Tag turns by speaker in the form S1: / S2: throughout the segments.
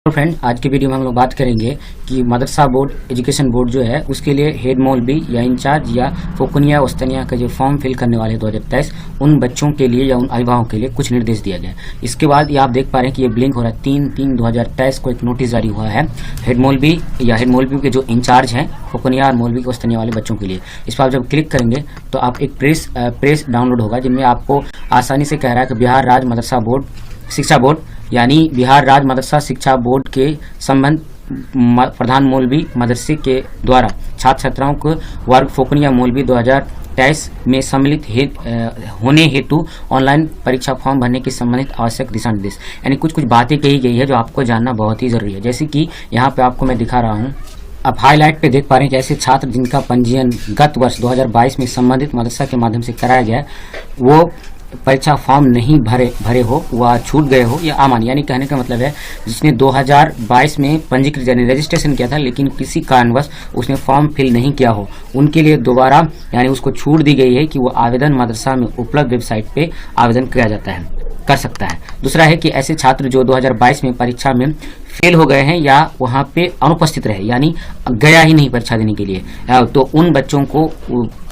S1: तो फ्रेंड, आज के वीडियो में हम लोग बात करेंगे कि मदरसा बोर्ड एजुकेशन बोर्ड जो है उसके लिए हेड मौलवी या इंचार्ज या फोकनिया वस्तनिया का जो फॉर्म फिल करने वाले 2023 उन बच्चों के लिए या उन अभिभावकों के लिए कुछ निर्देश दिया गया। इसके बाद ये आप देख पा रहे हैं कि ये ब्लिंक हो रहा है। 3/3/2023 को एक नोटिस जारी हुआ है हेड मौलवी या हेड मौलवी के जो इंचार्ज हैं फोकनिया और मौलवी वस्तनिया वाले बच्चों के लिए। इस पर आप जब क्लिक करेंगे तो आप एक प्रेस डाउनलोड होगा जिनमें आपको आसानी से कह रहा है कि बिहार राज्य मदरसा बोर्ड शिक्षा बोर्ड यानी बिहार राज्य मदरसा शिक्षा बोर्ड के संबंध प्रधान मौलवी मदरसे के द्वारा छात्र छात्राओं को वर्ग फोकनिया मौलवी 2023 में सम्मिलित होने हेतु ऑनलाइन परीक्षा फॉर्म भरने के संबंधित आवश्यक दिशा निर्देश, यानी कुछ बातें कही गई है जो आपको जानना बहुत ही जरूरी है। जैसे कि यहाँ पे आपको मैं दिखा रहा हूँ, आप हाईलाइट पे देख पा रहे हैं कि ऐसे छात्र जिनका पंजीयन गत वर्ष 2022 में संबंधित मदरसा के माध्यम से कराया गया वो परीक्षा फॉर्म नहीं भरे हो व छूट गए हो या अमान्य, यानी कहने का मतलब है जिसने 2022 में पंजीकृत यानी रजिस्ट्रेशन किया था लेकिन किसी कारणवश उसने फॉर्म फिल नहीं किया हो, उनके लिए दोबारा यानी उसको छूट दी गई है कि वो आवेदन मदरसा में उपलब्ध वेबसाइट पे आवेदन कर सकता है। दूसरा है कि ऐसे छात्र जो 2022 में परीक्षा में फेल हो गए हैं या वहाँ पे अनुपस्थित रहे यानी गया ही नहीं परीक्षा देने के लिए, तो उन बच्चों को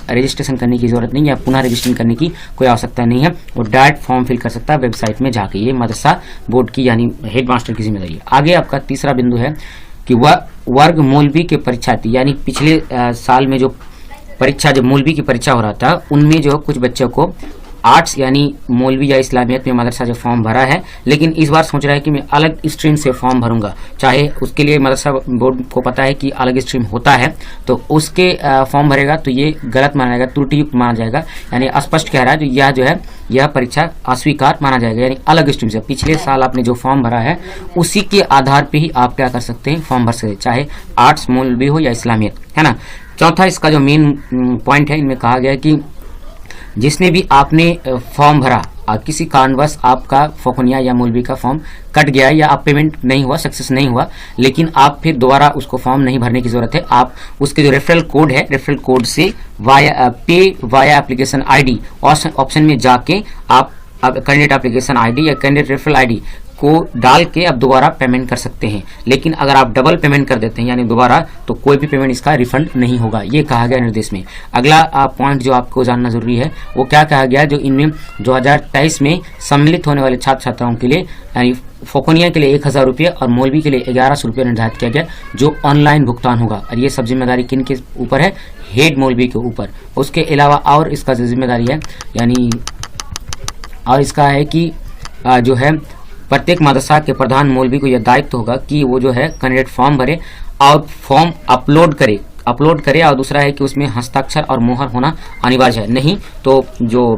S1: रजिस्ट्रेशन करने की जरूरत नहीं है, पुनः रजिस्ट्रेशन करने की कोई आवश्यकता नहीं है, वो डायरेक्ट फॉर्म फिल कर सकता है वेबसाइट में जाके। ये मदरसा बोर्ड की यानी हेड मास्टर की जिम्मेदारी है। आगे आपका तीसरा बिंदु है कि वह वर्ग मौलवी के परीक्षार्थी यानी पिछले साल में जो परीक्षा जब मौलवी की परीक्षा हो रहा था उनमें जो कुछ बच्चों को आर्ट्स यानी मौलवी या इस्लामियत में मदरसा जो फॉर्म भरा है लेकिन इस बार सोच रहा है कि मैं अलग स्ट्रीम से फॉर्म भरूंगा, चाहे उसके लिए मदरसा बोर्ड को पता है कि अलग स्ट्रीम होता है तो उसके फॉर्म भरेगा तो ये गलत माना जाएगा, त्रुटियुक्त माना जाएगा, यानी स्पष्ट कह रहा है यह परीक्षा अस्वीकार माना जाएगा। यानी अलग स्ट्रीम से पिछले साल आपने जो फॉर्म भरा है उसी के आधार पर ही आप क्या कर सकते हैं, फॉर्म भर सकते हैं, चाहे आर्ट्स मौलवी हो या इस्लामियत, है ना। चौथा इसका जो मेन पॉइंट है इनमें कहा गया है कि जिसने भी आपने फॉर्म भरा किसी कारणवश आपका फोकनिया या मौलवी का फॉर्म कट गया या आप पेमेंट नहीं हुआ, सक्सेस नहीं हुआ, लेकिन आप फिर दोबारा उसको फॉर्म नहीं भरने की जरूरत है। आप उसके जो रेफरल कोड है रेफरल कोड से पे वाया एप्लीकेशन आईडी ऑप्शन में जाके आप कैंडिडेट एप्लीकेशन आईडी या कैंडिडेट रेफरल आईडी को डाल के आप दोबारा पेमेंट कर सकते हैं। लेकिन अगर आप डबल पेमेंट कर देते हैं यानी दोबारा, तो कोई भी पेमेंट इसका रिफंड नहीं होगा, ये कहा गया निर्देश में। अगला पॉइंट जो आपको जानना जरूरी है वो क्या कहा गया, जो इनमें 2023 में सम्मिलित होने वाले छात्र छात्राओं के लिए यानी फोकनिया के लिए 1000 रुपये और मौलवी के लिए 1100 रुपये निर्धारित किया गया जो ऑनलाइन भुगतान होगा। और ये सब जिम्मेदारी किन के ऊपर है, हेड मौलवी के ऊपर। उसके अलावा और इसका जिम्मेदारी है यानी और इसका है कि जो है प्रत्येक मदरसा के प्रधान मौलवी को यह दायित्व होगा कि वो जो है कैंडिडेट फॉर्म भरे और फॉर्म अपलोड करे और दूसरा है कि उसमें हस्ताक्षर और मोहर होना अनिवार्य है, नहीं तो जो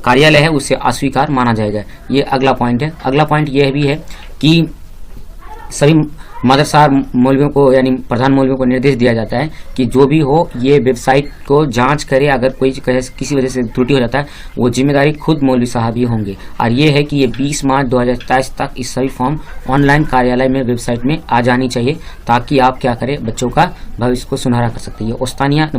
S1: कार्यालय है उससे अस्वीकार माना जाएगा। ये अगला पॉइंट है। अगला पॉइंट यह भी है कि सभी मदरसा मौलवियों को यानी प्रधान मौलवियों को निर्देश दिया जाता है कि जो भी हो ये वेबसाइट को जांच करे, अगर कोई किसी वजह से त्रुटि हो जाता है वो जिम्मेदारी खुद मौलवी साहब ही होंगे। और ये है कि ये 20 मार्च 2023 तक इस सभी फॉर्म ऑनलाइन कार्यालय में वेबसाइट में आ जानी चाहिए ताकि आप क्या करें, बच्चों का भविष्य को सुनहरा कर सकते हैं। ये ओस्तानिया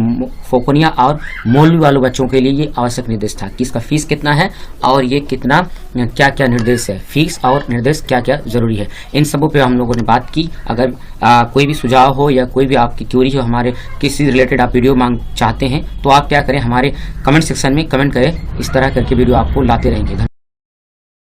S1: फोकनिया और मौलवी वाले बच्चों के लिए ये आवश्यक निर्देश था कि इसका फीस कितना है और ये कितना क्या क्या निर्देश है, फीस और निर्देश क्या क्या जरूरी है, इन सबों पे हम लोगों ने बात की। अगर कोई भी सुझाव हो या कोई भी आपकी क्यूरी हो, हमारे किसी रिलेटेड आप वीडियो मांग चाहते हैं तो आप क्या करें, हमारे कमेंट सेक्शन में कमेंट करें, इस तरह करके वीडियो आपको लाते रहेंगे।